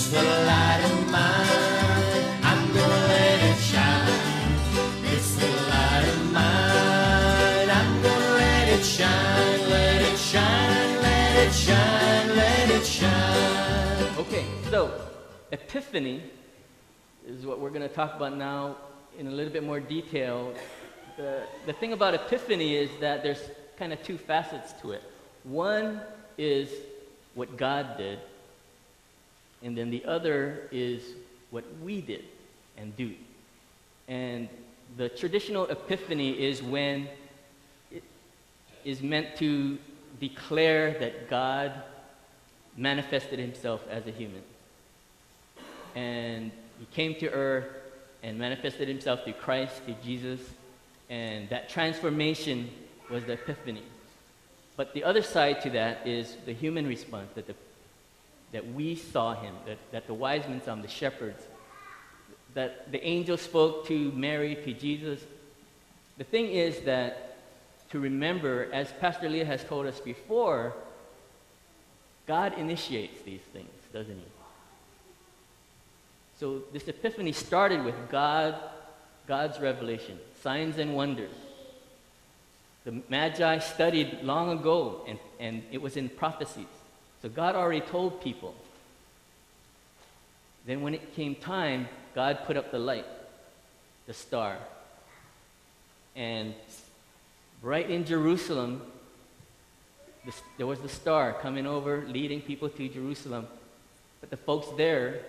This little light of mine, I'm gonna let it shine. This little light of mine, I'm gonna let it shine, let it shine, let it shine, let it shine. Okay, so Epiphany is what we're going to talk about now in a little bit more detail. The thing about Epiphany is that there's kind of two facets to it. One is what God did, and then the other is what we did and do. And the traditional Epiphany is when it is meant to declare that God manifested himself as a human. And he came to earth and manifested himself through Christ, through Jesus, and that transformation was the Epiphany. But the other side to that is the human response, that we saw him, that the wise men saw him, the shepherds, that the angel spoke to Mary, to Jesus. The thing is that to remember, as Pastor Leah has told us before, God initiates these things, doesn't he? So this Epiphany started with God's revelation, signs and wonders. The Magi studied long ago, and it was in prophecies. So God already told people. Then when it came time, God put up the light, the star. And right in Jerusalem, there was the star coming over, leading people to Jerusalem. But the folks there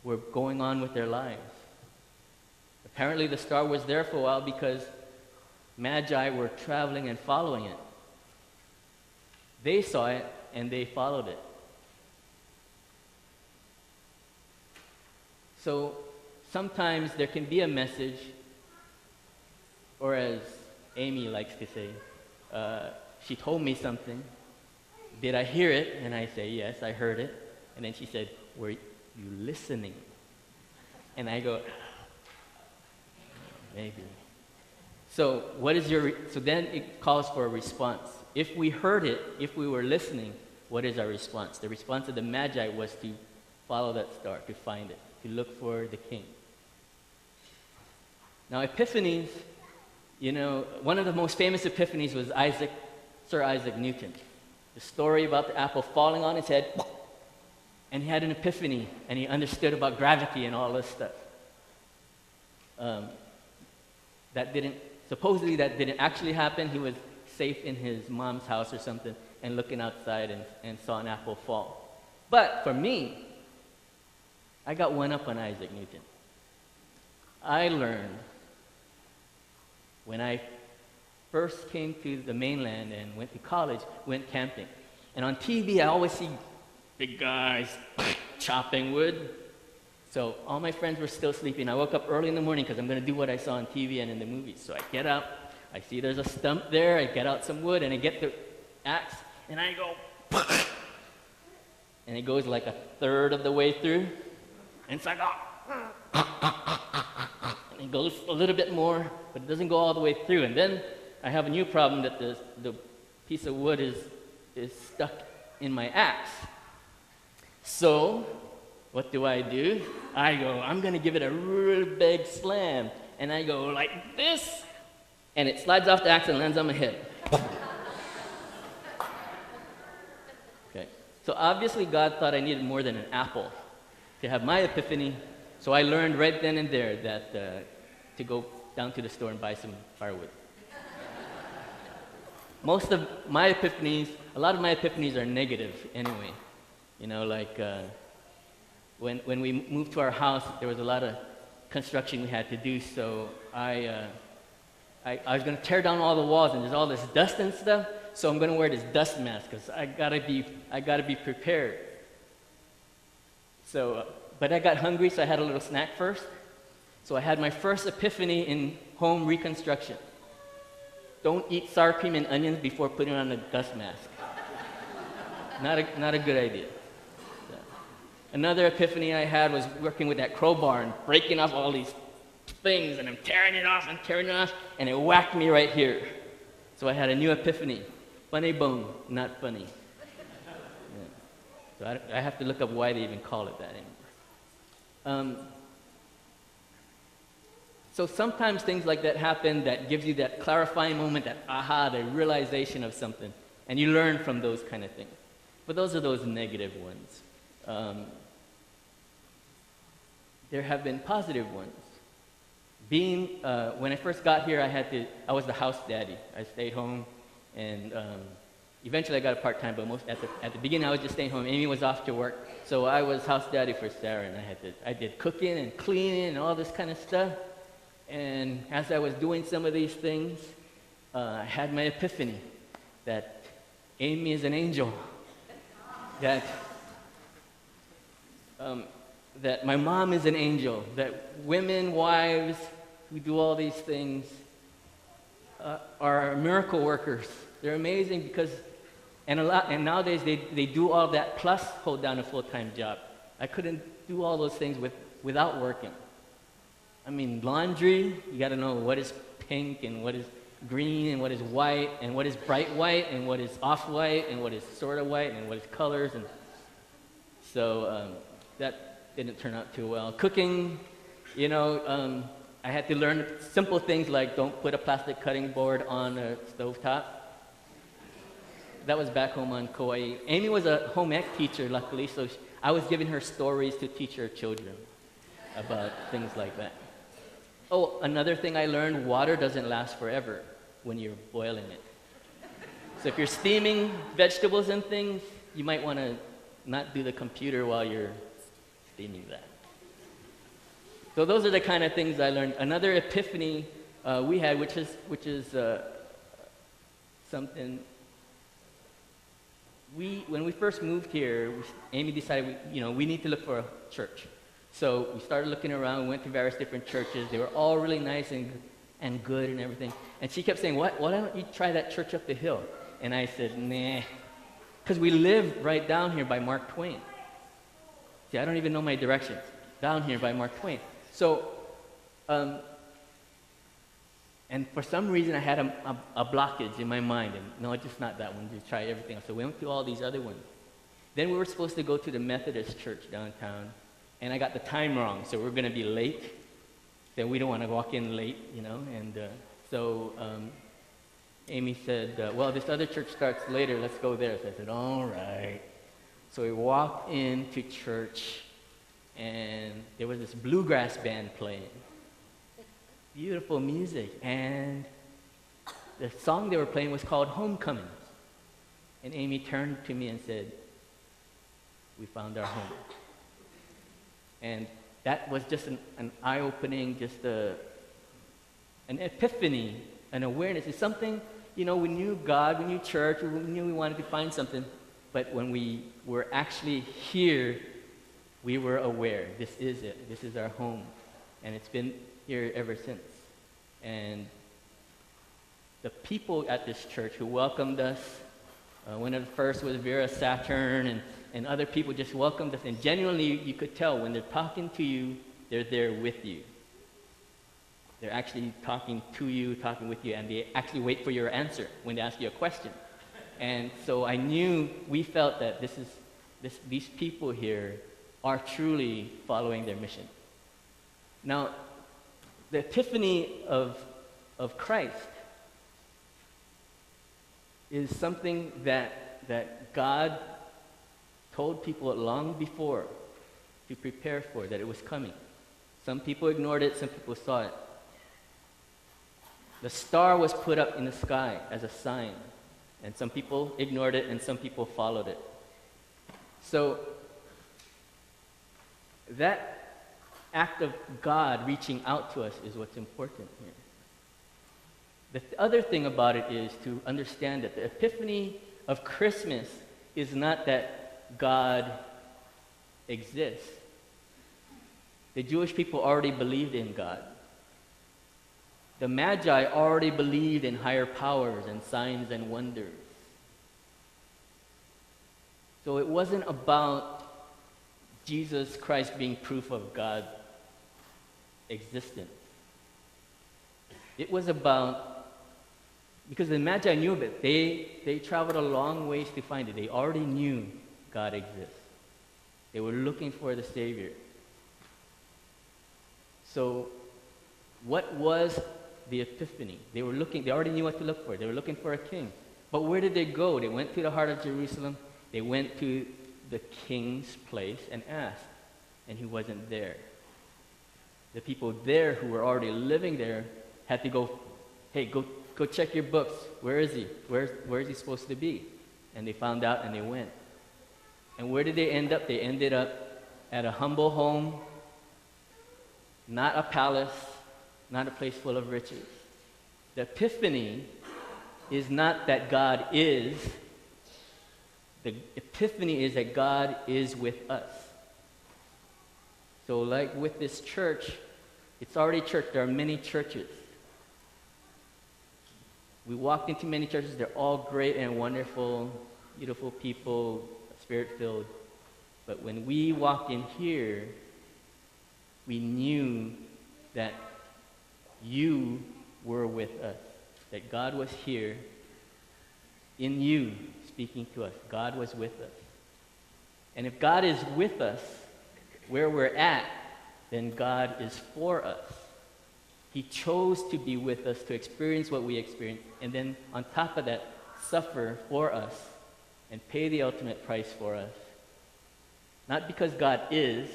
were going on with their lives. Apparently the star was there for a while because Magi were traveling and following it. They saw it and they followed it. So sometimes there can be a message, or as Amy likes to say, she told me something. Did I hear it? And I say, yes, I heard it. And then she said, were you listening? And I go, maybe. So so then it calls for a response. If we heard it, if we were listening, what is our response? The response of the Magi was to follow that star, to find it, to look for the king. Now epiphanies, one of the most famous epiphanies was Sir Isaac Newton. The story about the apple falling on his head, and he had an epiphany, and he understood about gravity and all this stuff. Supposedly that didn't actually happen. He was safe in his mom's house or something and looking outside and saw an apple fall. But for me, I got one up on Isaac Newton. I learned when I first came to the mainland and went to college, went camping. And on TV, I always see big guys chopping wood. So all my friends were still sleeping. I woke up early in the morning because I'm going to do what I saw on TV and in the movies. So I get up, I see there's a stump there, I get out some wood, and I get the axe, and I go, and it goes like a third of the way through, and it's like, and it goes a little bit more, but it doesn't go all the way through. And then I have a new problem that the piece of wood is stuck in my axe. So what do? I go, I'm going to give it a real big slam. And I go like this, and it slides off the axe and lands on my head. Okay. So obviously God thought I needed more than an apple to have my epiphany. So I learned right then and there that to go down to the store and buy some firewood. A lot of my epiphanies are negative anyway. When we moved to our house, there was a lot of construction we had to do, so I was going to tear down all the walls, and there's all this dust and stuff, so I'm going to wear this dust mask, because I gotta be prepared. So, but I got hungry, so I had a little snack first. So I had my first epiphany in home reconstruction. Don't eat sour cream and onions before putting on a dust mask. Not a good idea. Another epiphany I had was working with that crowbar and breaking off all these things, and I'm tearing it off, and it whacked me right here. So I had a new epiphany. Funny bone, not funny. Yeah. So I have to look up why they even call it that anymore. So sometimes things like that happen that gives you that clarifying moment, that aha, the realization of something. And you learn from those kind of things. But those are those negative ones. There have been positive ones. When I first got here, I was the house daddy. I stayed home, and eventually I got a part-time, but at the beginning I was just staying home. Amy was off to work, so I was house daddy for Sarah, and I did cooking and cleaning and all this kind of stuff. And as I was doing some of these things, I had my epiphany that Amy is an angel, that my mom is an angel, that women, wives who do all these things are miracle workers. They're amazing because, and nowadays they do all that plus hold down a full-time job. I couldn't do all those things without working. I mean, laundry, you got to know what is pink and what is green and what is white and what is bright white and what is off-white and what is sort of white and what is colors. And so that didn't turn out too well. Cooking, I had to learn simple things like don't put a plastic cutting board on a stovetop. That was back home on Kauai. Amy was a home ec teacher, luckily, so I was giving her stories to teach her children about things like that. Oh, another thing I learned, water doesn't last forever when you're boiling it. So if you're steaming vegetables and things, you might want to not do the computer while you're steaming that. So those are the kind of things I learned. Another epiphany we had, which is something. When we first moved here, Amy decided we need to look for a church. So we started looking around. We went to various different churches. They were all really nice and good and everything. And she kept saying, why don't you try that church up the hill? And I said, nah, because we live right down here by Mark Twain. See, I don't even know my directions. Down here by Mark Twain. So, and for some reason I had a blockage in my mind. And no, it's just not that one. Just try everything else. So we went to all these other ones. Then we were supposed to go to the Methodist church downtown. And I got the time wrong, so we're going to be late. Then we don't want to walk in late, And so Amy said, well, this other church starts later. Let's go there. So I said, all right. So we walked into church, and there was this bluegrass band playing. Beautiful music. And the song they were playing was called Homecoming. And Amy turned to me and said, we found our home. And that was just an eye-opening, just an epiphany, an awareness. It's something, we knew God, we knew church, we knew we wanted to find something, but when we were actually here, we were aware, this is it, this is our home. And it's been here ever since. And the people at this church who welcomed us, one of the first was Vera Saturn, and other people just welcomed us. And genuinely, you could tell when they're talking to you, they're there with you. They're actually talking to you, talking with you, and they actually wait for your answer when they ask you a question. And so I knew, we felt that these people here are truly following their mission. Now, the epiphany of Christ is something that God told people long before to prepare for, that it was coming. Some people ignored it, some people saw it. The star was put up in the sky as a sign, and some people ignored it and some people followed it. So that act of God reaching out to us is what's important here. The other thing about it is to understand that the epiphany of Christmas is not that God exists. The Jewish people already believed in God. The Magi already believed in higher powers and signs and wonders. So it wasn't about Jesus Christ being proof of God's existence. It was about, because the Magi knew of it, they traveled a long ways to find it. They already knew God exists. They were looking for the Savior. So, what was the Epiphany? They already knew what to look for. They were looking for a king. But where did they go? They went to the heart of Jerusalem. They went to the king's place and asked, and he wasn't there. The people there who were already living there had to go, hey, go check your books. Where is he? Where is he supposed to be? And they found out and they went. And where did they end up? They ended up at a humble home, not a palace, not a place full of riches. The Epiphany is not that God is. The Epiphany is that God is with us. So like with this church, it's already church. There are many churches. We walked into many churches. They're all great and wonderful, beautiful people, spirit-filled. But when we walked in here, we knew that you were with us, that God was here in you speaking to us. God was with us. And if God is with us where we're at, then God is for us. He chose to be with us, to experience what we experienced, and then on top of that, suffer for us and pay the ultimate price for us. Not because God is,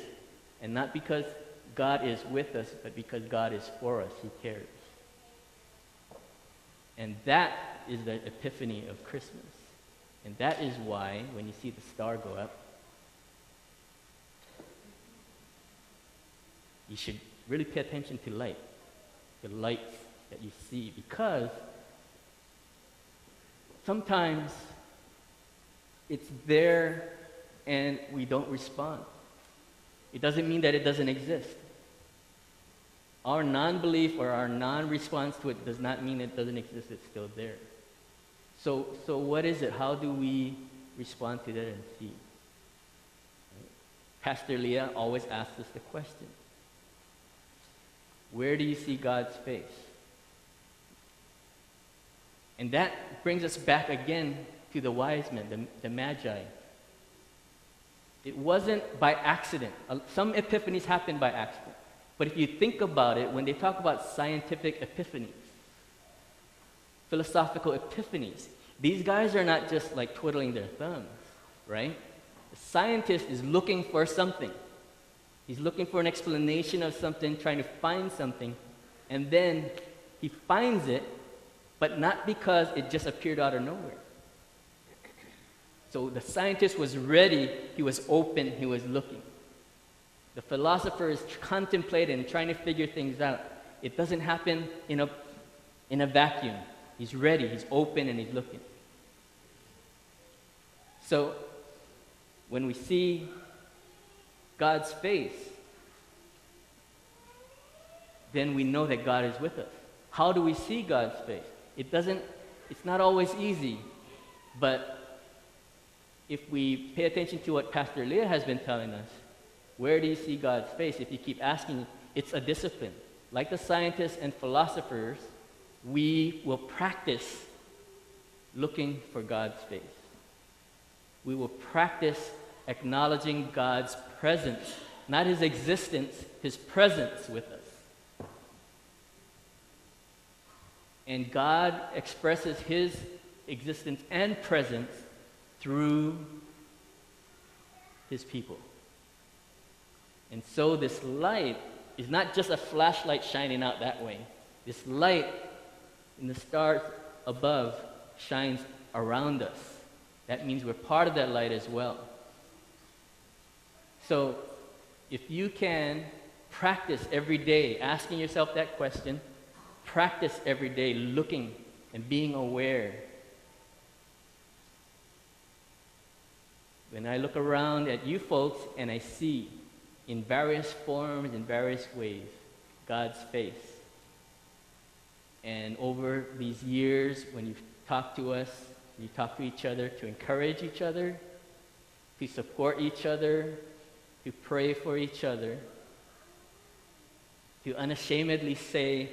and not because God is with us, but because God is for us. He cares. And that is the epiphany of Christmas. And that is why, when you see the star go up, you should really pay attention to light, the lights that you see, because sometimes it's there and we don't respond. It doesn't mean that it doesn't exist. Our non-belief or our non-response to it does not mean it doesn't exist. It's still there. So what is it? How do we respond to that and see? Pastor Leah always asks us the question, where do you see God's face? And that brings us back again to the wise men, the Magi. It wasn't by accident. Some epiphanies happen by accident. But if you think about it, when they talk about scientific epiphanies, philosophical epiphanies, these guys are not just like twiddling their thumbs, right? The scientist is looking for something. He's looking for an explanation of something, trying to find something, and then he finds it, but not because it just appeared out of nowhere. So the scientist was ready, he was open, he was looking. The philosopher is contemplating and trying to figure things out. It doesn't happen in a vacuum. He's ready, he's open, and he's looking. So when we see God's face, then we know that God is with us. How do we see God's face? It's not always easy, but if we pay attention to what Pastor Leah has been telling us, where do you see God's face? If you keep asking, it's a discipline. Like the scientists and philosophers, we will practice looking for God's face. We will practice acknowledging God's presence, not his existence, his presence with us. And God expresses his existence and presence through his people. And so this light is not just a flashlight shining out that way. This light in the stars above shines around us. That means we're part of that light as well. So if you can practice every day asking yourself that question, practice every day looking and being aware. When I look around at you folks and I see in various forms, in various ways, God's face. And over these years, when you've talked to us, you talk to each other to encourage each other, to support each other, to pray for each other, to unashamedly say,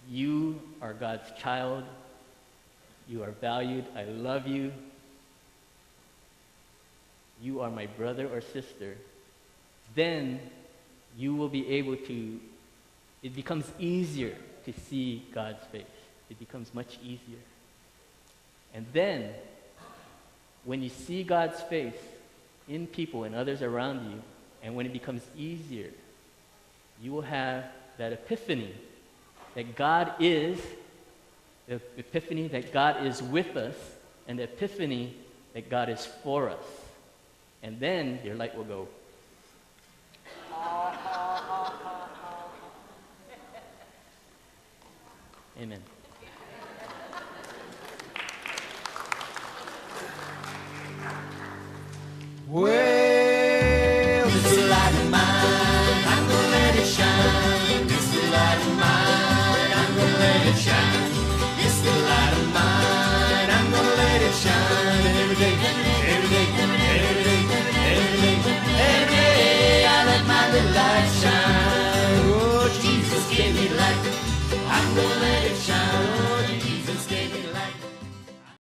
you are God's child, you are valued, I love you. you are my brother or sister, then you will be able to, it becomes easier to see God's face. It becomes much easier. And then, when you see God's face in people and others around you, and when it becomes easier, you will have that epiphany that God is, the epiphany that God is with us, and the epiphany that God is for us. And then your light will go. Amen. Well, this light of mine,